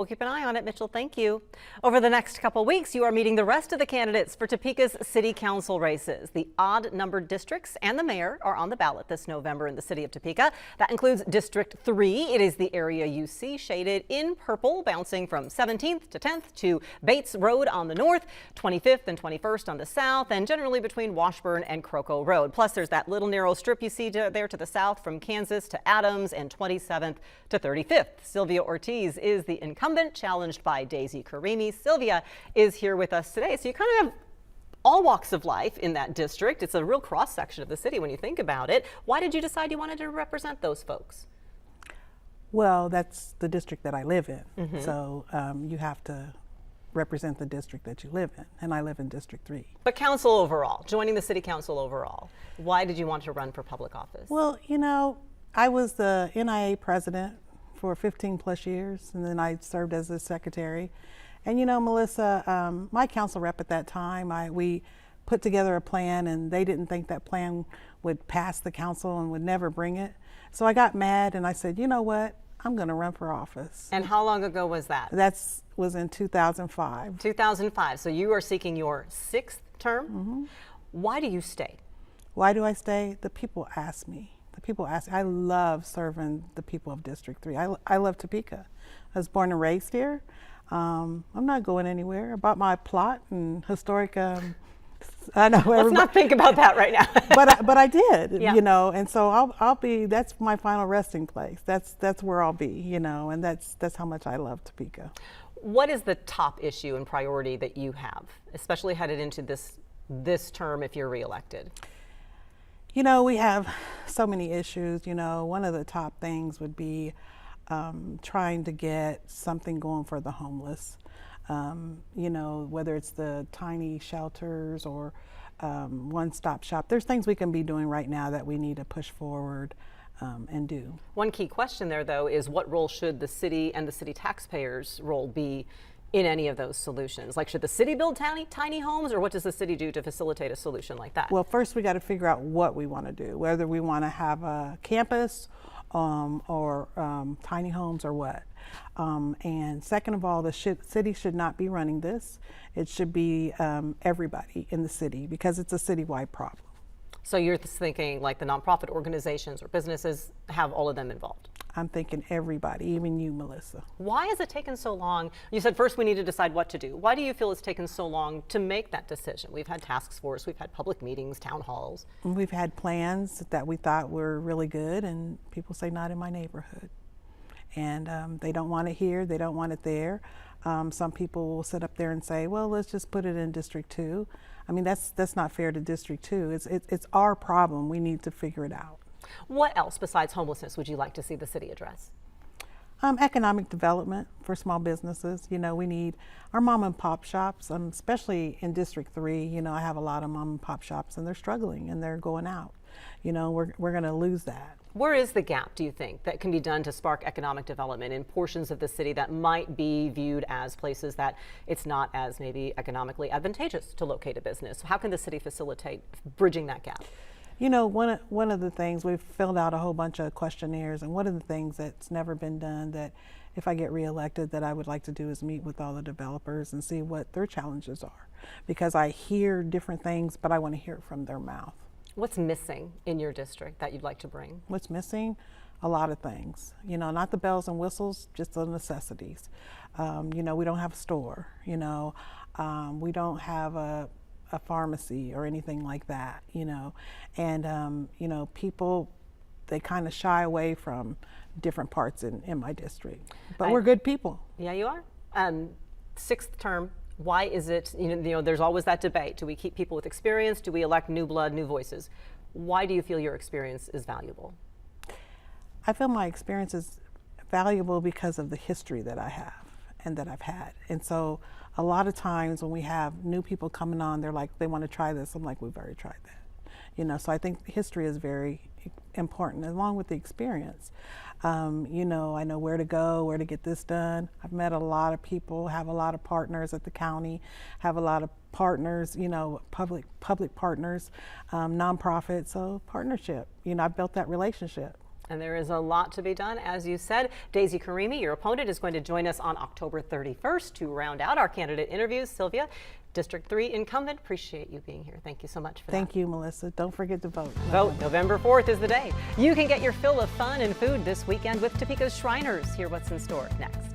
We'll keep an eye on it, Mitchell. Thank you. Over the next couple weeks, you are meeting the rest of the candidates for Topeka's city council races. The odd-numbered districts and the mayor are on the ballot this November in the city of Topeka. That includes District 3. It is the area you see shaded in purple, bouncing from 17th to 10th to Bates Road on the north, 25th and 21st on the south, and generally between Washburn and Croco Road. Plus, there's that little narrow strip you see there to the south from Kansas to Adams and 27th to 35th. Sylvia Ortiz is the incumbent, challenged by Daisy Karimi. Sylvia is here with us today. So you kind of have all walks of life in that district. It's a real cross section of the city when you think about it. Why did you decide you wanted to represent those folks? Well, that's the district that I live in. So you have to represent the district that you live in, and I live in District 3. But council overall, joining the city council overall, why did you want to run for public office? Well, you know, I was the NIA president for 15 plus years, and then I served as a secretary. And you know, Melissa, my council rep at that time, we put together a plan, and they didn't think that plan would pass the council and would never bring it. So I got mad and I said, you know what, I'm gonna run for office. And how long ago was that? That was in 2005. 2005, so you are seeking your 6th term. Why do you stay? Why do I stay? The people ask me. People ask. I love serving the people of District 3. I love Topeka. I was born and raised here. I'm not going anywhere. I bought my plot and historic. I know. Let's not think about that right now. but I did. Yeah. You know, and so I'll be. That's my final resting place. That's where I'll be. You know, and that's how much I love Topeka. What is the top issue and priority that you have, especially headed into this term if you're reelected? You know, we have so many issues. You know, one of the top things would be trying to get something going for the homeless. You know, whether it's the tiny shelters or one-stop shop. There's things we can be doing right now that we need to push forward and do. One key question there, though, is what role should the city and the city taxpayers' role be in any of those solutions? Like, should the city build tiny homes, or what does the city do to facilitate a solution like that? Well, first we got to figure out what we want to do, whether we want to have a campus or tiny homes or what. And second of all, the city should not be running this. It should be everybody in the city, because it's a citywide problem. So you're thinking like the nonprofit organizations or businesses, have all of them involved? I'm thinking everybody, even you, Melissa. Why has it taken so long? You said first we need to decide what to do. Why do you feel it's taken so long to make that decision? We've had task force, we've had public meetings, town halls. We've had plans that we thought were really good, and people say not in my neighborhood. And they don't want it here, they don't want it there. Some people will sit up there and say, well, let's just put it in District 2. I mean, that's not fair to District 2. It's our problem. We need to figure it out. What else besides homelessness would you like to see the city address? Economic development for small businesses. You know, we need our mom and pop shops, especially in District 3. You know, I have a lot of mom and pop shops, and they're struggling and they're going out. You know, we're going to lose that. Where is the gap, do you think, that can be done to spark economic development in portions of the city that might be viewed as places that it's not as maybe economically advantageous to locate a business? How can the city facilitate bridging that gap? You know, one of the things, we've filled out a whole bunch of questionnaires, and one of the things that's never been done that if I get reelected that I would like to do is meet with all the developers and see what their challenges are. Because I hear different things, but I want to hear it from their mouth. What's missing in your district that you'd like to bring? What's missing? A lot of things. You know, not the bells and whistles, just the necessities. You know, we don't have a store. You know, we don't have a pharmacy or anything like that. You know, and you know, people, they kind of shy away from different parts in my district. But we're good people. Yeah, you are. 6th term. Why is it, you know, there's always that debate. Do we keep people with experience? Do we elect new blood, new voices? Why do you feel your experience is valuable? I feel my experience is valuable because of the history that I have and that I've had. And so a lot of times when we have new people coming on, they're like, they want to try this. I'm like, we've already tried that. You know, so I think history is very important along with the experience. You know, I know where to go, where to get this done. I've met a lot of people, have a lot of partners at the county, have a lot of partners, you know, public partners, nonprofit, so partnership. You know, I built that relationship. And there is a lot to be done, as you said. Daisy Karimi, your opponent, is going to join us on October 31st to round out our candidate interviews. Sylvia, District 3 incumbent, appreciate you being here. Thank you so much for that. Thank you, Melissa. Don't forget to vote. Vote November 4th is the day. You can get your fill of fun and food this weekend with Topeka's Shriners. Hear what's in store next.